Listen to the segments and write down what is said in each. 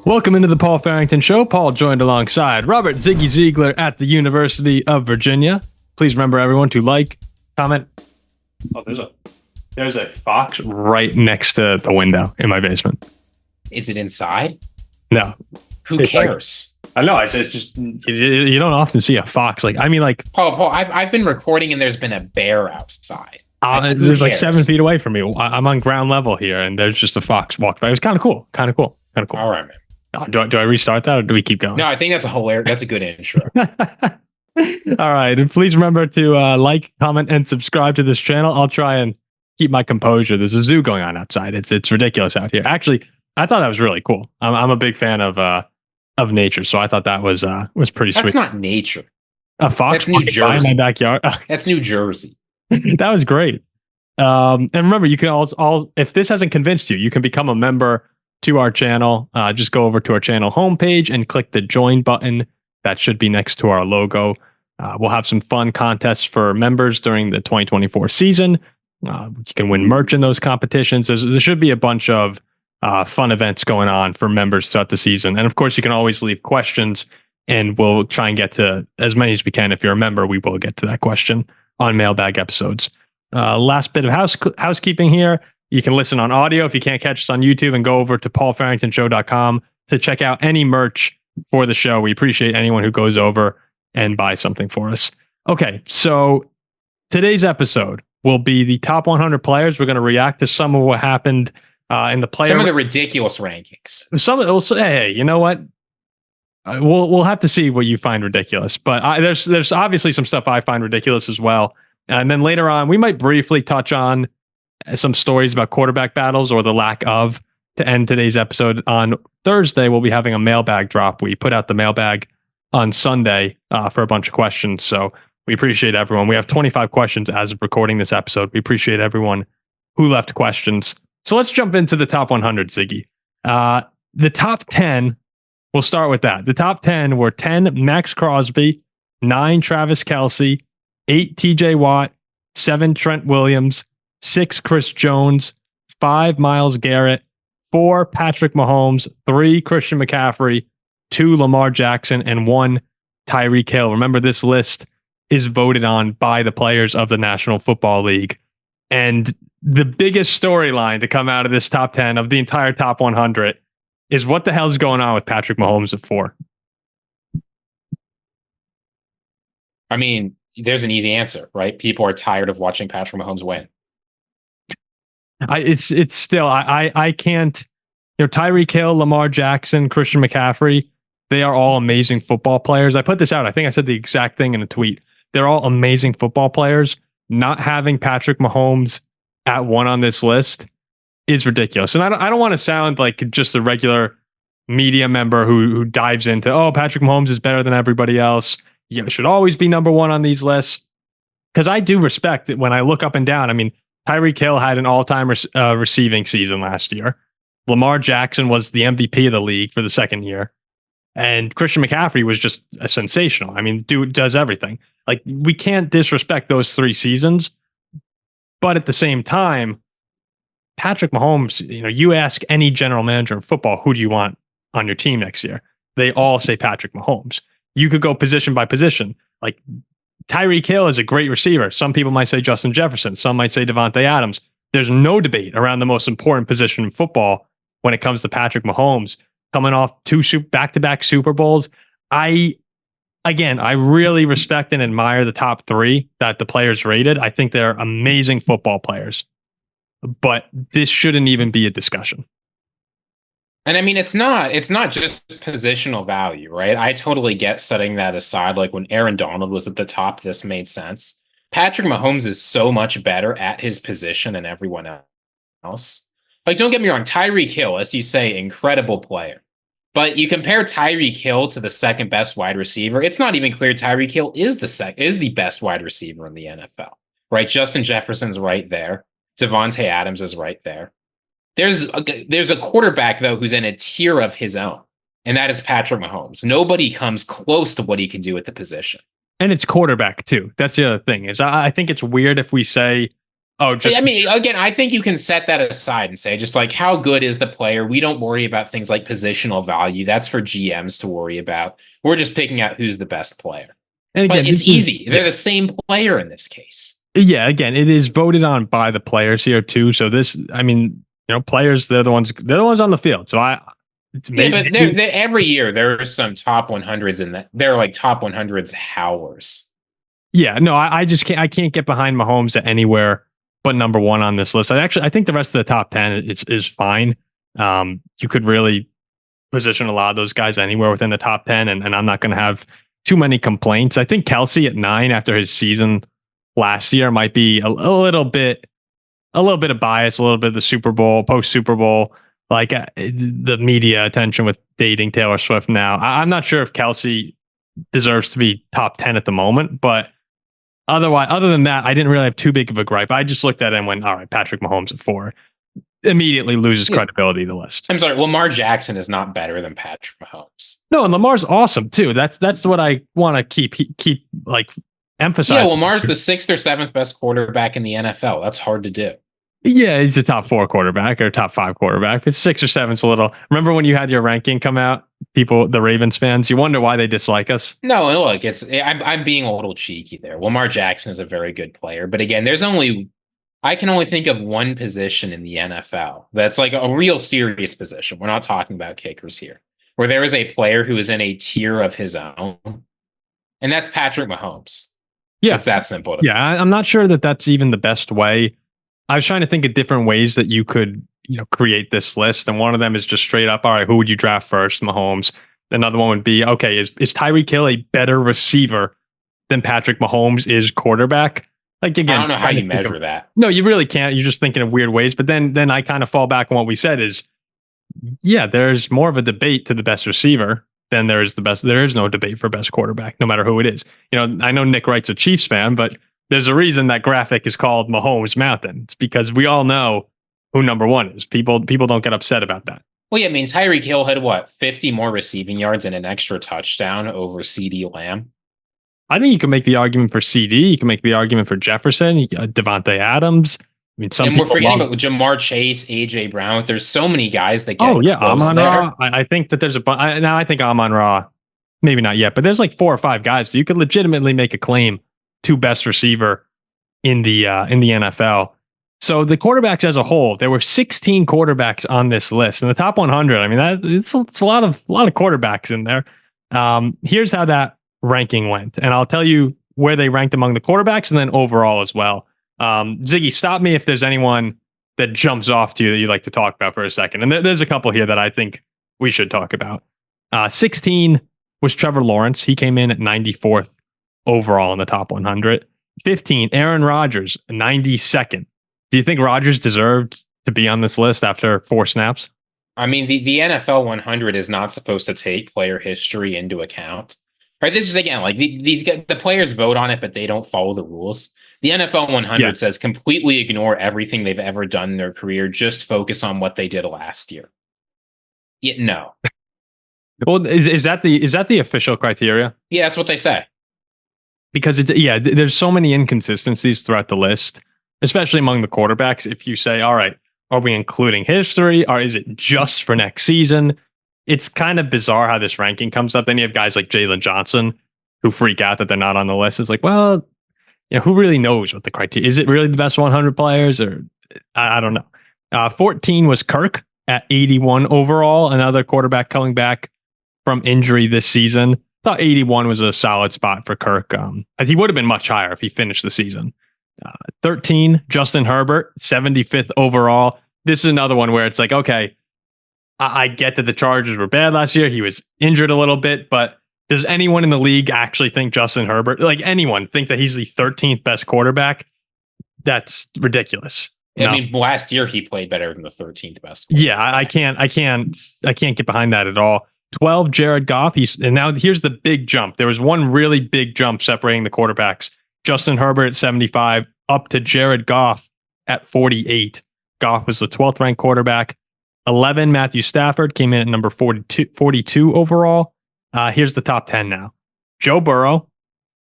Welcome into the Paul Farrington Show. Paul joined alongside Robert Ziggy Ziegler at the University of Virginia. Please remember everyone to like, comment. Oh, there's a fox right next to the window in my basement. Is it inside? No. Who cares? I know. It's just you don't often see a fox. Paul, I've been recording and there's been a bear outside. There's like 7 feet away from me. I'm on ground level here, and there's just a fox walked by. It was kind of cool. All right, man. Do I restart that, or do we keep going? No, I think that's that's a good intro. All right. And please remember to like, comment, and subscribe to this channel. I'll try and keep my composure. There's a zoo going on outside. It's ridiculous out here. Actually, I thought that was really cool. I'm a big fan of nature, so I thought that was pretty sweet. That's not nature. A fox That's New Jersey. in my backyard. That's New Jersey. That was great. And remember, you can all if this hasn't convinced you, you can become a member to our channel. Just go over to our channel homepage and click the join button. That should be next to our logo. We'll have some fun contests for members during the 2024 season. You can win merch in those competitions. There should be a bunch of fun events going on for members throughout the season. And of course, you can always leave questions, and we'll try and get to as many as we can. If you're a member, we will get to that question on mailbag episodes. Last bit of housekeeping here. You can listen on audio if you can't catch us on YouTube, and go over to paulfarringtonshow.com to check out any merch for the show. We appreciate anyone who goes over and buys something for us. Okay, so today's episode will be the top 100 players. We're going to react to some of what happened in the player. Some of the ridiculous rankings. Hey, you know what? We'll have to see what you find ridiculous. But there's obviously some stuff I find ridiculous as well. And then later on, we might briefly touch on some stories about quarterback battles, or the lack of, to end today's episode. On Thursday, we'll be having a mailbag drop. We put out the mailbag on Sunday for a bunch of questions. So we appreciate everyone. We have 25 questions as of recording this episode. We appreciate everyone who left questions. So let's jump into the top 100, Ziggy. The top 10, we'll start with that. The top 10 were 10 Maxx Crosby, 9 Travis Kelce, 8 TJ Watt, 7 Trent Williams, 6 Chris Jones, 5 Myles Garrett, 4 Patrick Mahomes, 3 Christian McCaffrey, 2 Lamar Jackson, and 1 Tyreek Hill. Remember, this list is voted on by the players of the National Football League. And the biggest storyline to come out of this top 10 of the entire top 100 is what the hell's going on with Patrick Mahomes at 4? I mean, there's an easy answer, right? People are tired of watching Patrick Mahomes win. It's still, I can't, Tyreek Hill, Lamar Jackson, Christian McCaffrey, they are all amazing football players. I put this out. I think I said the exact thing in a tweet. They're all amazing football players. Not having Patrick Mahomes at 1 on this list is ridiculous. And I don't want to sound like just a regular media member who dives into, oh, Patrick Mahomes is better than everybody else. Should always be number 1 on these lists. Because I do respect it when I look up and down. I mean, Tyreek Hill had an all-time receiving season last year. Lamar Jackson was the MVP of the league for the second year. And Christian McCaffrey was just a sensational. I mean, dude does everything. Like, we can't disrespect those 3 seasons. But at the same time, Patrick Mahomes, you ask any general manager in football, who do you want on your team next year? They all say Patrick Mahomes. You could go position by position. Like, Tyreek Hill is a great receiver. Some people might say Justin Jefferson. Some might say Devontae Adams. There's no debate around the most important position in football when it comes to Patrick Mahomes, coming off 2 back-to-back Super Bowls. I really respect and admire the top 3 that the players rated. I think they're amazing football players. But this shouldn't even be a discussion. And I mean, it's not just positional value, right? I totally get setting that aside. Like, when Aaron Donald was at the top, this made sense. Patrick Mahomes is so much better at his position than everyone else. Like, don't get me wrong, Tyreek Hill, as you say, incredible player. But you compare Tyreek Hill to the second best wide receiver, it's not even clear Tyreek Hill is the best wide receiver in the NFL, right? Justin Jefferson's right there. Devontae Adams is right there. There's a quarterback, though, who's in a tier of his own, and that is Patrick Mahomes. Nobody comes close to what he can do at the position. And it's quarterback, too. That's the other thing. Is I think it's weird if we say Oh, just I mean, again, I think you can set that aside and say, just like, how good is the player? We don't worry about things like positional value. That's for GMs to worry about. We're just picking out who's the best player. and But again, it's this is easy. They're the same player in this case. yeah. Again, it is voted on by the players here too. So this, I mean, players they're the ones on the field. So it's Yeah, maybe but they're every year there are some top 100s in that. They're like top 100s howlers. yeah. No, I just can't get behind Mahomes at anywhere but number one on this list. I think the rest of the top 10 is fine. You could really position a lot of those guys anywhere within the top 10, and I'm not going to have too many complaints. I think Kelsey at 9 after his season last year might be a little bit of bias, a little bit of the Super Bowl, post Super Bowl, like the media attention with dating Taylor Swift now. I'm not sure if Kelsey deserves to be top 10 at the moment, but other than that, I didn't really have too big of a gripe. I just looked at it and went, all right, Patrick Mahomes at 4. Immediately loses credibility to the list. I'm sorry, Lamar Jackson is not better than Patrick Mahomes. No, and Lamar's awesome too. That's what I want to keep like emphasizing. Yeah, Lamar's the 6th or 7th best quarterback in the NFL. That's hard to do. Yeah, he's a top 4 quarterback or top 5 quarterback. It's 6 or 7's a little. Remember when you had your ranking come out? People, the Ravens fans, you wonder why they dislike us. No, look, I'm being a little cheeky there. Lamar Jackson is a very good player, but again, I can only think of one position in the NFL that's like a real serious position. We're not talking about kickers here, where there is a player who is in a tier of his own, and that's Patrick Mahomes. Yeah, it's that simple. Yeah, I'm not sure that that's even the best way. I was trying to think of different ways that you could, create this list, and one of them is just straight up, all right, who would you draft first? Mahomes. Another one would be, okay, is Tyreek Hill a better receiver than Patrick Mahomes is quarterback? Like again, I don't know how you measure that. No, you really can't. You're just thinking of weird ways. But then I kind of fall back on what we said is, yeah, there's more of a debate to the best receiver than there is the best. There is no debate for best quarterback, no matter who it is. I know Nick Wright's a Chiefs fan, but there's a reason that graphic is called Mahomes Mountain. It's because we all know who number one is. People don't get upset about that. Well, yeah, I mean, Tyreek Hill had 50 more receiving yards and an extra touchdown over CeeDee Lamb. I think you can make the argument for CD. You can make the argument for Jefferson, Devontae Adams. I mean, and we're forgetting about Jamar Chase, AJ Brown. There's so many guys that get. Oh yeah, Amon-Ra. I think that there's now. I think Amon-Ra, maybe not yet, but there's like 4 or 5 guys so you could legitimately make a claim to best receiver in the NFL. So the quarterbacks as a whole, there were 16 quarterbacks on this list in the top 100. I mean, it's a lot of quarterbacks in there. Here's how that ranking went, and I'll tell you where they ranked among the quarterbacks and then overall as well. Ziggy, stop me if there's anyone that jumps off to you that you'd like to talk about for a second. And there's a couple here that I think we should talk about. 16 was Trevor Lawrence. He came in at 94th overall in the top 100. 15, Aaron Rodgers, 92nd. Do you think Rodgers deserved to be on this list after 4 snaps? I mean, the NFL 100 is not supposed to take player history into account. Right? This is again like the players vote on it, but they don't follow the rules. The NFL 100 says completely ignore everything they've ever done in their career. Just focus on what they did last year. No. Well, is that the official criteria? Yeah, that's what they say. Because there's so many inconsistencies throughout the list, especially among the quarterbacks. If you say, all right, are we including history or is it just for next season? It's kind of bizarre how this ranking comes up. Then you have guys like Jaylon Johnson who freak out that they're not on the list. It's like, well, who really knows what the criteria is? It really the best 100 players, or I don't know. 14 was Kirk at 81 overall, another quarterback coming back from injury this season. Thought 81 was a solid spot for Kirk. He would have been much higher if he finished the season. 13, Justin Herbert, 75th overall. This is another one where it's like, okay, I get that the Chargers were bad last year. He was injured a little bit, but does anyone in the league actually think Justin Herbert, like anyone, think that he's the 13th best quarterback? That's ridiculous. I mean, last year he played better than the 13th best. Yeah, I can't get behind that at all. 12, Jared Goff. And now here's the big jump. There was one really big jump separating the quarterbacks. Justin Herbert at 75, up to Jared Goff at 48. Goff was the 12th ranked quarterback. 11, Matthew Stafford came in at number 42 overall. Here's the top 10 now. Joe Burrow,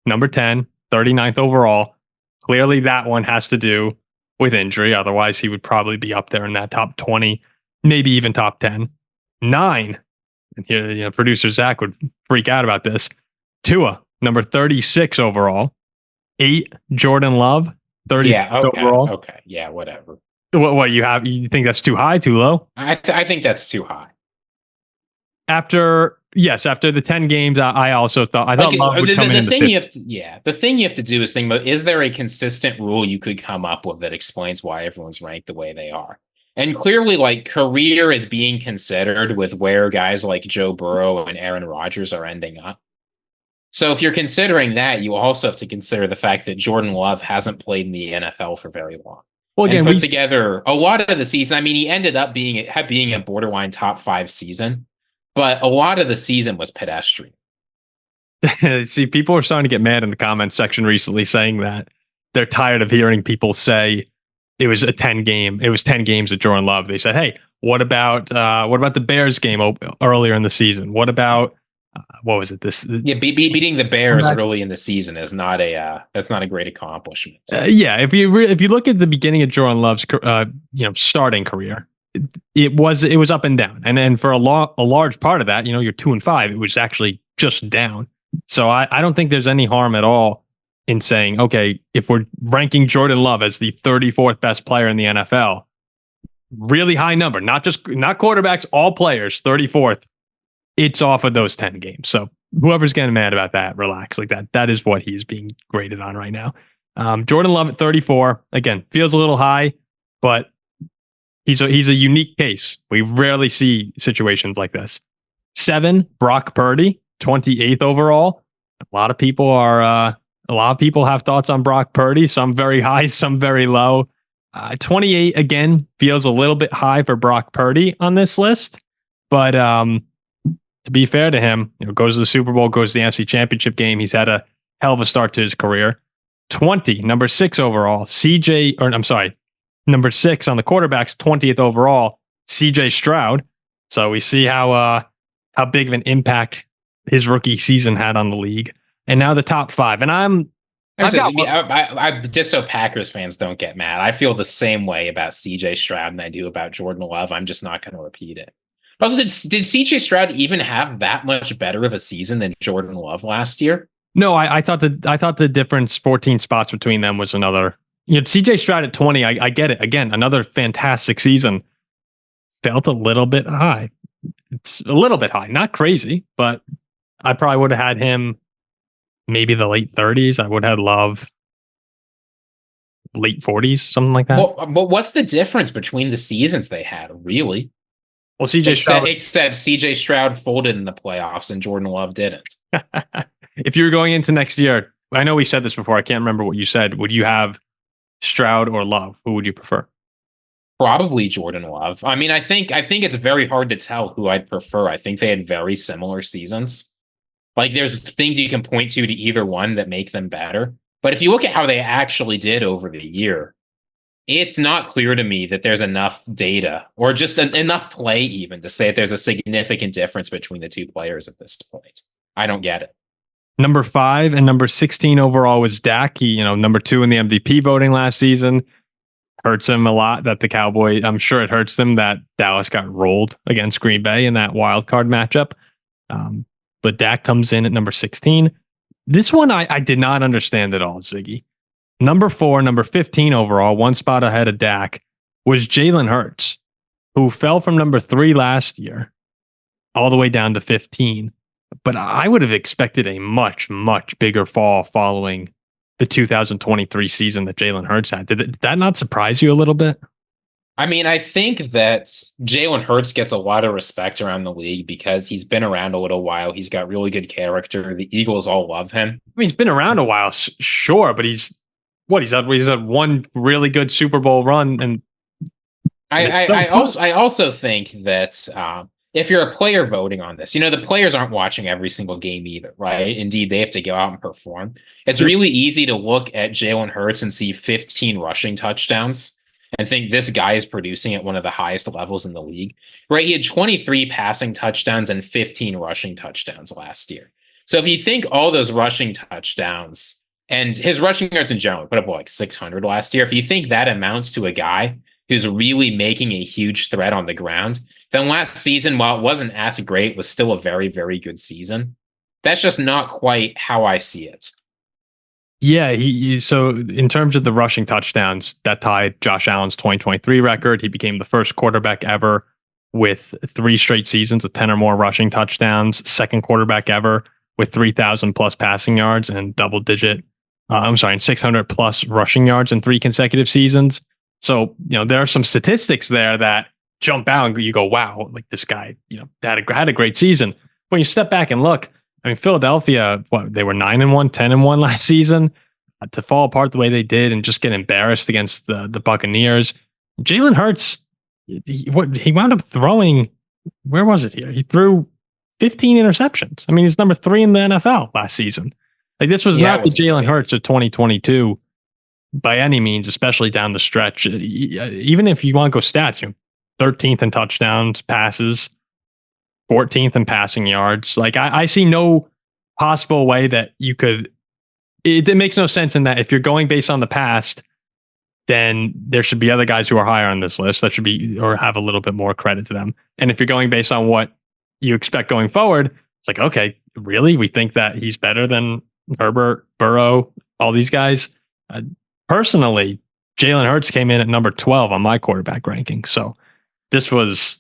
number 10, 39th overall. Clearly that one has to do with injury. Otherwise, he would probably be up there in that top 20, maybe even top 10. 9, and here, producer Zach would freak out about this. Tua, number 36 overall. 8, Jordan Love, 30 overall. Okay, yeah, whatever. What you have? You think that's too high, too low? I think that's too high. After the 10 games, I also thought Love would come in. The thing you have to do is think about, is there a consistent rule you could come up with that explains why everyone's ranked the way they are? And clearly, like, career is being considered with where guys like Joe Burrow and Aaron Rodgers are ending up. So if you're considering that, you also have to consider the fact that Jordan Love hasn't played in the NFL for very long. Well, again, put together a lot of the season. I mean, he ended up being a borderline top 5 season, but a lot of the season was pedestrian. See, people are starting to get mad in the comments section recently, saying that they're tired of hearing people say it was 10 games of Jordan Love. They said, "Hey, what about the Bears game earlier in the season? What about what was it? Beating the Bears early in the season is not that's not a great accomplishment." If you look at the beginning of Jordan Love's starting career, it was up and down, and for a large part of that, you're 2-5. It was actually just down. So I don't think there's any harm at all in saying, okay, if we're ranking Jordan Love as the 34th best player in the NFL, really high number, not quarterbacks, all players, 34th. It's off of those 10 games. So whoever's getting mad about that, relax. Like that is what he's being graded on right now. Jordan Love at 34, again, feels a little high, but he's a unique case. We rarely see situations like this. 7, Brock Purdy, 28th overall. A lot of people have thoughts on Brock Purdy, some very high, some very low. 28 again feels a little bit high for Brock Purdy on this list, but to be fair to him, goes to the Super Bowl, goes to the NFC Championship game. He's had a hell of a start to his career. 20, number 6 overall, number 6 on the quarterbacks, 20th overall, CJ Stroud. So we see how big of an impact his rookie season had on the league. And now the top 5. And I'm just so Packers fans don't get mad, I feel the same way about CJ Stroud than I do about Jordan Love. I'm just not going to repeat it. Also, did CJ Stroud even have that much better of a season than Jordan Love last year? No, I thought the difference, 14 spots between them, was another. CJ Stroud at 20, I get it. Again, another fantastic season. Felt a little bit high. It's a little bit high, not crazy, but I probably would have had him maybe the late 30s. I would have Love late 40s, something like that. But what's the difference between the seasons they had, really? Well, except CJ Stroud folded in the playoffs and Jordan Love didn't. If you were going into next year, I know we said this before, I can't remember what you said. Would you have Stroud or Love? Who would you prefer? Probably Jordan Love. I mean, I think it's very hard to tell who I'd prefer. I think they had very similar seasons. Like, there's things you can point to either one that make them better. But if you look at how they actually did over the year, it's not clear to me that there's enough data or just enough play even to say that there's a significant difference between the two players at this point. I don't get it. Number 5 and number 16 overall was Dak. He, number 2 in the MVP voting last season. Hurts him a lot that the Cowboys, I'm sure it hurts them that Dallas got rolled against Green Bay in that wild card matchup. But Dak comes in at number 16. This one I did not understand at all, Ziggy. Number 4, number 15 overall, one spot ahead of Dak, was Jalen Hurts, who fell from number 3 last year all the way down to 15. But I would have expected a much, much bigger fall following the 2023 season that Jalen Hurts had. Did that not surprise you a little bit? I mean, I think that Jalen Hurts gets a lot of respect around the league because he's been around a little while. He's got really good character. The Eagles all love him. I mean, he's been around a while, sure, but he's had one really good Super Bowl run, and I also think that if you're a player voting on this, the players aren't watching every single game either, right? Indeed, they have to go out and perform. It's really easy to look at Jalen Hurts and see 15 rushing touchdowns and think this guy is producing at one of the highest levels in the league, right? He had 23 passing touchdowns and 15 rushing touchdowns last year. So if you think all those rushing touchdowns And his rushing yards in general put up like 600 last year. If you think that amounts to a guy who's really making a huge threat on the ground, then last season, while it wasn't as great, was still a very, very good season. That's just not quite how I see it. Yeah, so in terms of the rushing touchdowns, that tied Josh Allen's 2023 record. He became the first quarterback ever with 3 straight seasons of 10 or more rushing touchdowns, second quarterback ever with 3,000 plus passing yards and and 600 plus rushing yards in 3 consecutive seasons. So, there are some statistics there that jump out and you go, wow, like this guy, had a great season. When you step back and look, I mean, Philadelphia, they were 9-1, 10-1 last season. To fall apart the way they did and just get embarrassed against the Buccaneers. Jalen Hurts, he wound up throwing, where was it here? He threw 15 interceptions. I mean, he's number 3 in the NFL last season. Like, this was not the Jalen Hurts of 2022 by any means, especially down the stretch. Even if you want to go stats, 13th in touchdowns, passes, 14th in passing yards. Like, I see no possible way that you could. It makes no sense in that if you're going based on the past, then there should be other guys who are higher on this list that should be or have a little bit more credit to them. And if you're going based on what you expect going forward, it's like, okay, really? We think that he's better than Herbert, Burrow, all these guys? Personally, Jalen Hurts came in at number 12 on my quarterback ranking. So this was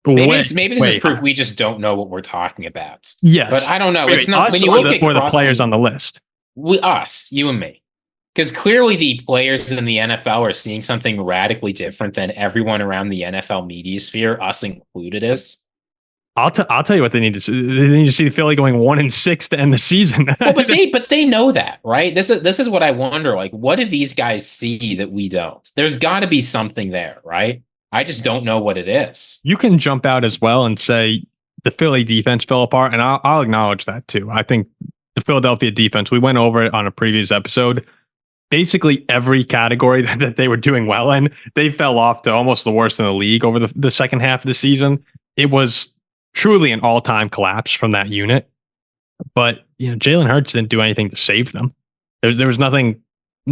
maybe this is proof we just don't know what we're talking about. Yes. But I don't know. It's not when you look at the players on the list. You and me. Because clearly the players in the NFL are seeing something radically different than everyone around the NFL media sphere, us included, is. I'll tell you what they need to see. They need to see Philly going 1-6 to end the season. Well, but they know that, right? This is what I wonder. Like, what do these guys see that we don't? There's got to be something there, right? I just don't know what it is. You can jump out as well and say the Philly defense fell apart, and I'll acknowledge that too. I think the Philadelphia defense, we went over it on a previous episode. Basically every category that they were doing well in, they fell off to almost the worst in the league over the second half of the season. It was truly an all-time collapse from that unit. But Jalen Hurts didn't do anything to save them. There was nothing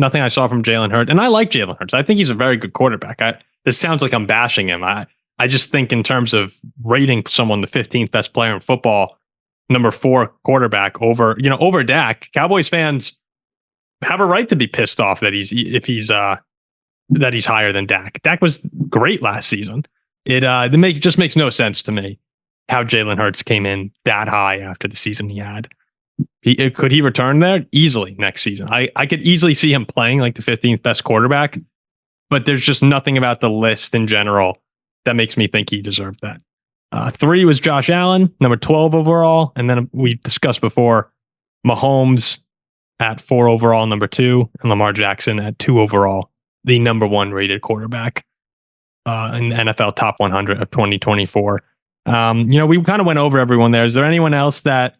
I saw from Jalen Hurts, and I like Jalen Hurts. I think he's a very good quarterback. This sounds like I'm bashing him. I just think in terms of rating someone the 15th best player in football, number 4 quarterback over Dak, Cowboys fans have a right to be pissed off that he's higher than Dak. Dak was great last season. It just makes no sense to me how Jalen Hurts came in that high after the season he had. Could he return there easily next season? I could easily see him playing like the 15th best quarterback, but there's just nothing about the list in general that makes me think he deserved that. 3 was Josh Allen, number 12 overall. And then we discussed before Mahomes at 4 overall, number 2, and Lamar Jackson at 2 overall, the number 1 rated quarterback in the NFL top 100 of 2024. We kind of went over everyone there. Is there anyone else that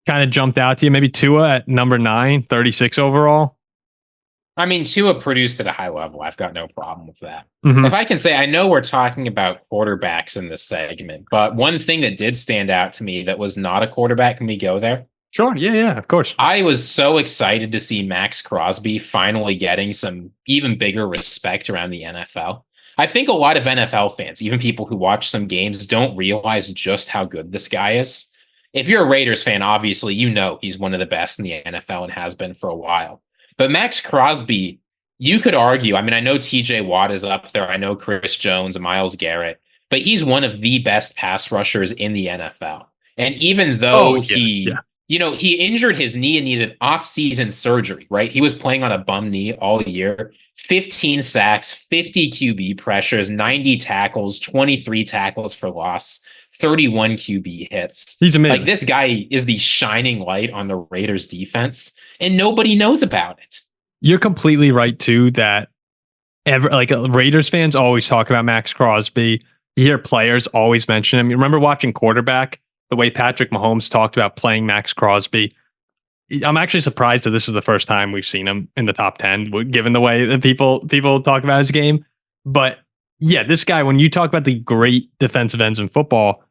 kind of jumped out to you? Maybe Tua at number 9, 36 overall? I mean, Tua produced at a high level. I've got no problem with that. Mm-hmm. If I can say, I know we're talking about quarterbacks in this segment, but one thing that did stand out to me that was not a quarterback, can we go there? Sure. Yeah, of course. I was so excited to see Maxx Crosby finally getting some even bigger respect around the NFL. I think a lot of NFL fans, even people who watch some games, don't realize just how good this guy is. If you're a Raiders fan, obviously, he's one of the best in the NFL and has been for a while. But Maxx Crosby, you could argue, I mean, I know TJ Watt is up there. I know Chris Jones and Myles Garrett, but he's one of the best pass rushers in the NFL. And even though he injured his knee and needed off-season surgery, right? He was playing on a bum knee all year. 15 sacks, 50 QB pressures, 90 tackles, 23 tackles for loss, 31 QB hits. He's amazing. Like, this guy is the shining light on the Raiders defense, and nobody knows about it. You're completely right too that Raiders fans always talk about Maxx Crosby. You hear players always mention him. You remember watching quarterback, the way Patrick Mahomes talked about playing Maxx Crosby. I'm actually surprised that this is the first time we've seen him in the top 10, given the way that people talk about his game. But yeah, this guy, when you talk about the great defensive ends in football,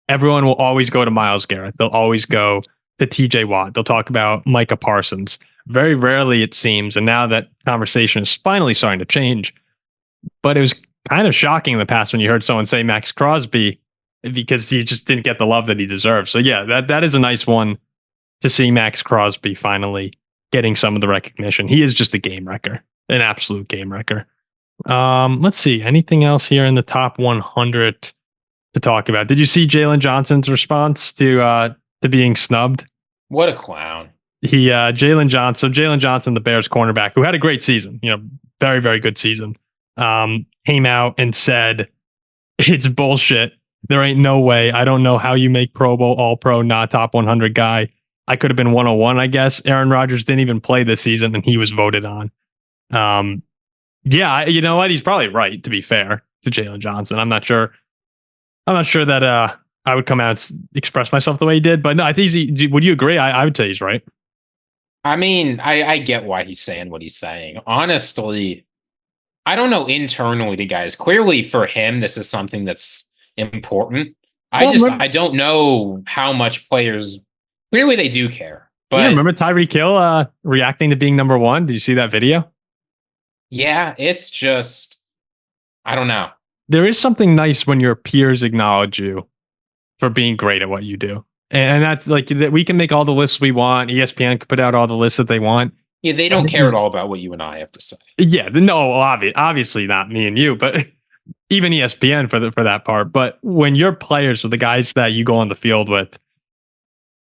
everyone will always go to Myles Garrett. They'll always go to TJ Watt. They'll talk about Micah Parsons. Very rarely, it seems, and now that conversation is finally starting to change. But it was kind of shocking in the past when you heard someone say Maxx Crosby because he just didn't get the love that he deserved. So yeah, that is a nice one to see Maxx Crosby finally getting some of the recognition. He is just a game wrecker, an absolute game wrecker. Let's see. Anything else here in the top 100 to talk about? Did you see Jaylon Johnson's response to being snubbed? What a clown. Jaylon Johnson, the Bears cornerback, who had a great season, very, very good season, came out and said, "It's bullshit. There ain't no way. I don't know how you make Pro Bowl, All Pro, not top 100 guy. I could have been 101, I guess. Aaron Rodgers didn't even play this season, and he was voted on." Yeah, you know what? He's probably right, to be fair to Jaylon Johnson. I'm not sure that I would come out and express myself the way he did, but no, I think would you agree? I would say he's right. I mean, I get why he's saying what he's saying. Honestly, I don't know internally to guys. Clearly for him, this is something that's important. I don't know how much players, clearly they do care. But yeah, remember Tyreek Hill reacting to being number one? Did you see that video? Yeah, it's just, I don't know. There is something nice when your peers acknowledge you for being great at what you do. And that's like that. We can make all the lists we want. ESPN can put out all the lists that they want. Yeah, they don't care at all about what you and I have to say. Yeah, no, obviously not me and you, but even ESPN for that part. But when your players are the guys that you go on the field with,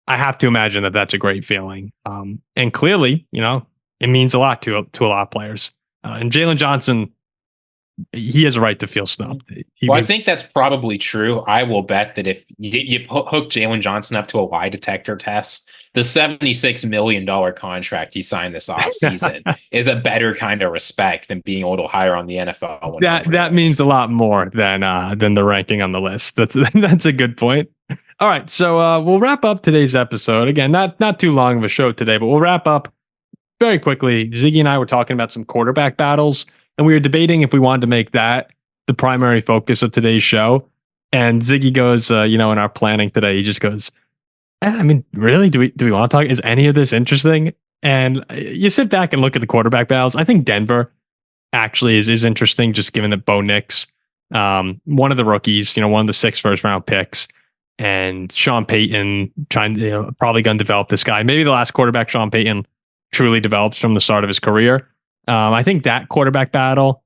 I have to imagine that that's a great feeling. And clearly, it means a lot to a lot of players. And Jaylon Johnson, he has a right to feel snubbed. I think that's probably true. I will bet that if you hook Jaylon Johnson up to a lie detector test, the $76 million contract he signed this offseason is a better kind of respect than being able to hire on the NFL. That means a lot more than the ranking on the list. That's a good point. All right, so we'll wrap up today's episode. Again, not too long of a show today, but we'll wrap up very quickly. Ziggy and I were talking about some quarterback battles, and we were debating if we wanted to make that the primary focus of today's show. And Ziggy goes, in our planning today, he just goes, I mean, really, do we want to talk? Is any of this interesting? And you sit back and look at the quarterback battles. I think Denver actually is interesting, just given that Bo Nix, one of the rookies, one of the 6 first-round picks, and Sean Payton probably going to develop this guy. Maybe the last quarterback Sean Payton truly develops from the start of his career. I think that quarterback battle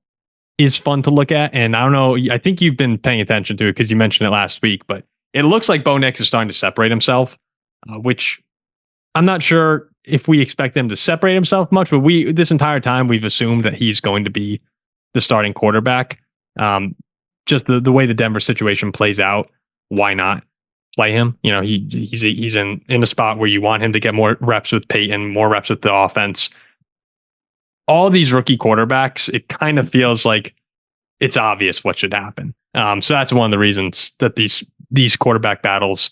is fun to look at. And I don't know, I think you've been paying attention to it because you mentioned it last week, but it looks like Bo Nix is starting to separate himself, which I'm not sure if we expect him to separate himself much, but this entire time we've assumed that he's going to be the starting quarterback. Just the way the Denver situation plays out, why not play him? He's in a spot where you want him to get more reps with Peyton, more reps with the offense. All these rookie quarterbacks, it kind of feels like it's obvious what should happen. So that's one of the reasons that these quarterback battles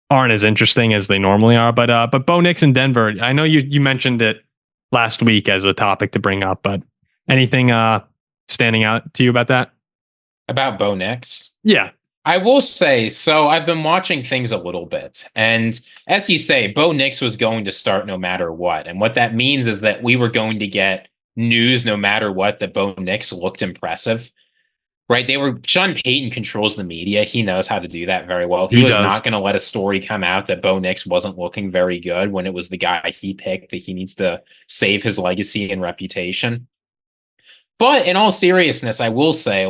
aren't as interesting as they normally are. But Bo Nix in Denver, I know you mentioned it last week as a topic to bring up, but anything standing out to you about that? About Bo Nix? Yeah. I will say, so I've been watching things a little bit. And as you say, Bo Nix was going to start no matter what. And what that means is that we were going to get news no matter what that Bo Nix looked impressive. Right? Sean Payton controls the media. He knows how to do that very well. He was not going to let a story come out that Bo Nix wasn't looking very good when it was the guy he picked, that he needs to save his legacy and reputation. But in all seriousness, I will say,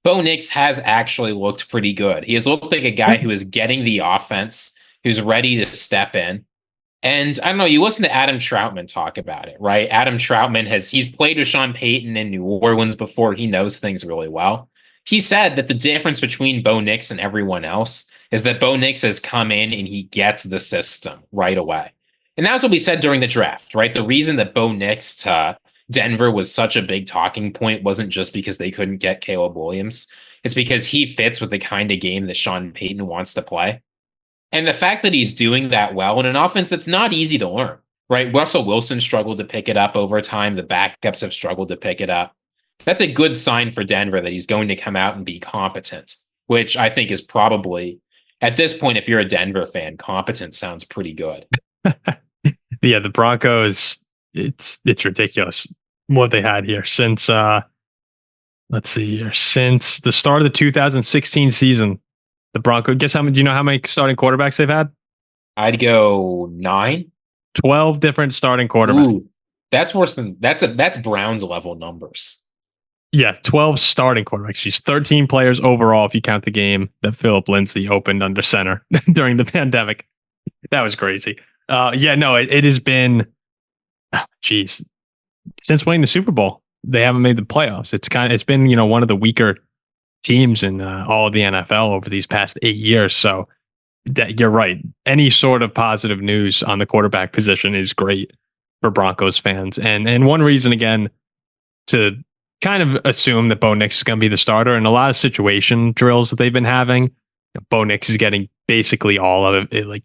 Bo Nix has actually looked pretty good. He has looked like a guy who is getting the offense, who's ready to step in. And I don't know, you listen to Adam Troutman talk about it, right? Adam Troutman he's played with Sean Payton in New Orleans before. He knows things really well. He said that the difference between Bo Nix and everyone else is that Bo Nix has come in and he gets the system right away. And that was what we said during the draft, right? The reason that Bo Nix to Denver was such a big talking point wasn't just because they couldn't get Caleb Williams. It's because he fits with the kind of game that Sean Payton wants to play. And the fact that he's doing that well in an offense that's not easy to learn, right? Russell Wilson struggled to pick it up over time. The backups have struggled to pick it up. That's a good sign for Denver that he's going to come out and be competent, which I think is probably at this point, if you're a Denver fan, competent sounds pretty good. Yeah, the Broncos, it's ridiculous what they had here since let's see here. Since the start of the 2016 season, the Broncos, do you know how many starting quarterbacks they've had? I'd go 9. 12 different starting quarterbacks. Ooh, that's worse than that's Browns level numbers. Yeah, 12 starting quarterbacks. She's 13 players overall if you count the game that Philip Lindsay opened under center during the pandemic. That was crazy. It has been, since winning the Super Bowl, they haven't made the playoffs. It's been, one of the weaker teams in all of the NFL over these past 8 years. So you're right. Any sort of positive news on the quarterback position is great for Broncos fans. And one reason, again, to kind of assume that Bo Nix is going to be the starter. In a lot of situation drills that they've been having, Bo Nix is getting basically all of it,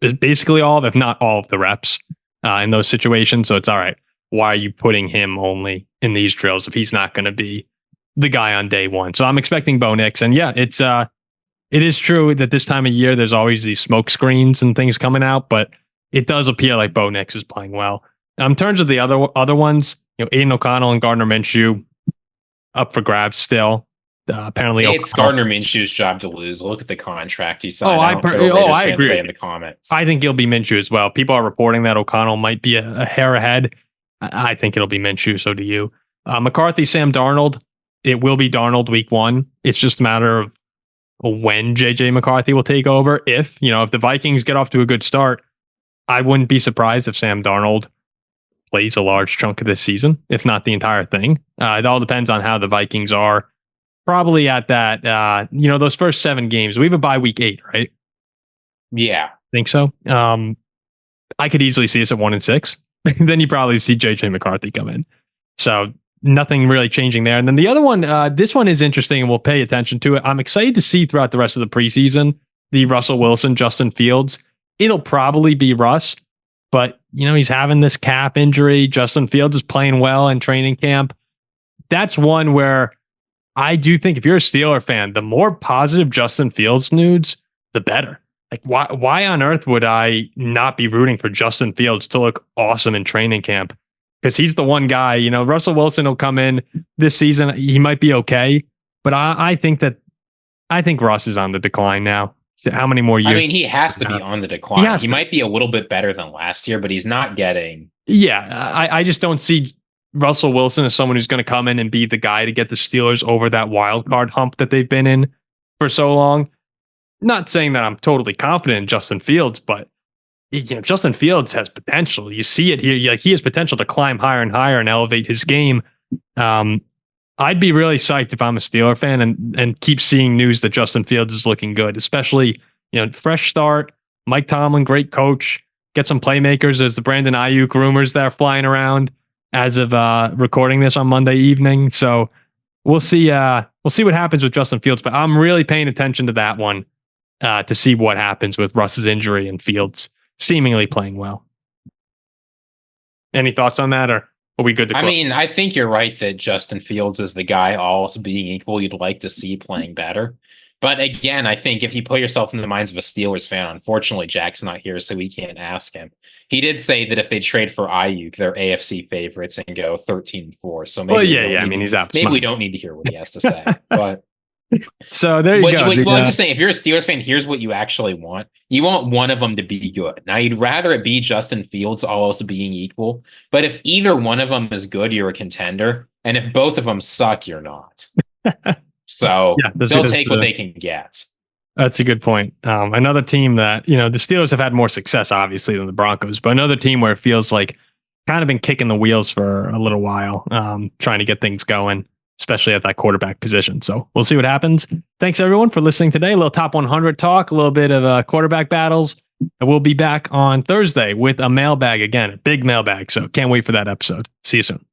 if not all of the reps in those situations. So it's all right. Why are you putting him only in these drills if he's not going to be the guy on day one? So I'm expecting Bo Nix. And yeah, it is true that this time of year, there's always these smoke screens and things coming out, but it does appear like Bo Nix is playing well. In terms of the other ones, Aiden O'Connell and Gardner Minshew, up for grabs still. Apparently, it's Gardner Minshew's job to lose. Look at the contract he signed. I agree. Say in the comments. I think it'll be Minshew as well. People are reporting that O'Connell might be a hair ahead. I think it'll be Minshew. So do you. McCarthy, Sam Darnold. It will be Darnold week 1. It's just a matter of when JJ McCarthy will take over. If the Vikings get off to a good start, I wouldn't be surprised if Sam Darnold plays a large chunk of this season, if not the entire thing. It all depends on how the Vikings are. Probably at that, those first 7 games. We have a bye week 8, right? Yeah. Think so. I could easily see us at 1-6. Then you probably see JJ McCarthy come in. So nothing really changing there. And then the other one, this one is interesting and we'll pay attention to it. I'm excited to see throughout the rest of the preseason, the Russell Wilson, Justin Fields. It'll probably be Russ, but he's having this calf injury. Justin Fields is playing well in training camp. That's one where I do think if you're a Steeler fan, the more positive Justin Fields news, the better. Like, why on earth would I not be rooting for Justin Fields to look awesome in training camp? Because he's the one guy, Russell Wilson will come in this season. He might be okay, but I think Russ is on the decline now. So how many more years? I mean, he has to be on the decline. He might be a little bit better than last year, but he's not getting. Yeah, I just don't see Russell Wilson as someone who's going to come in and be the guy to get the Steelers over that wild card hump that they've been in for so long. Not saying that I'm totally confident in Justin Fields, but Justin Fields has potential. You see it here. He has potential to climb higher and higher and elevate his game. I'd be really psyched if I'm a Steeler fan and keep seeing news that Justin Fields is looking good, especially, fresh start, Mike Tomlin, great coach, get some playmakers. There's the Brandon Ayuk rumors that are flying around as of recording this on Monday evening. So we'll see what happens with Justin Fields, but I'm really paying attention to that one to see what happens with Russ's injury and Fields seemingly playing well. Any thoughts on that, or are we good to close? I mean, I think you're right that Justin Fields is the guy, all else being equal, you'd like to see playing better. But again, I think if you put yourself in the minds of a Steelers fan, unfortunately, Jack's not here, so we can't ask him. He did say that if they trade for Ayuk, they're AFC favorites and go 13-4. So maybe, he's out. Maybe we don't need to hear what he has to say. But so there you go. I'm just saying, if you're a Steelers fan, here's what you actually want. You want one of them to be good. Now, you'd rather it be Justin Fields, all else being equal. But if either one of them is good, you're a contender. And if both of them suck, you're not. So they'll take what they can get. That's a good point. Another team that, the Steelers have had more success, obviously, than the Broncos, but another team where it feels like kind of been kicking the wheels for a little while, trying to get things going, especially at that quarterback position. So we'll see what happens. Thanks, everyone, for listening today. A little top 100 talk, a little bit of quarterback battles. And we'll be back on Thursday with a mailbag again, a big mailbag. So can't wait for that episode. See you soon.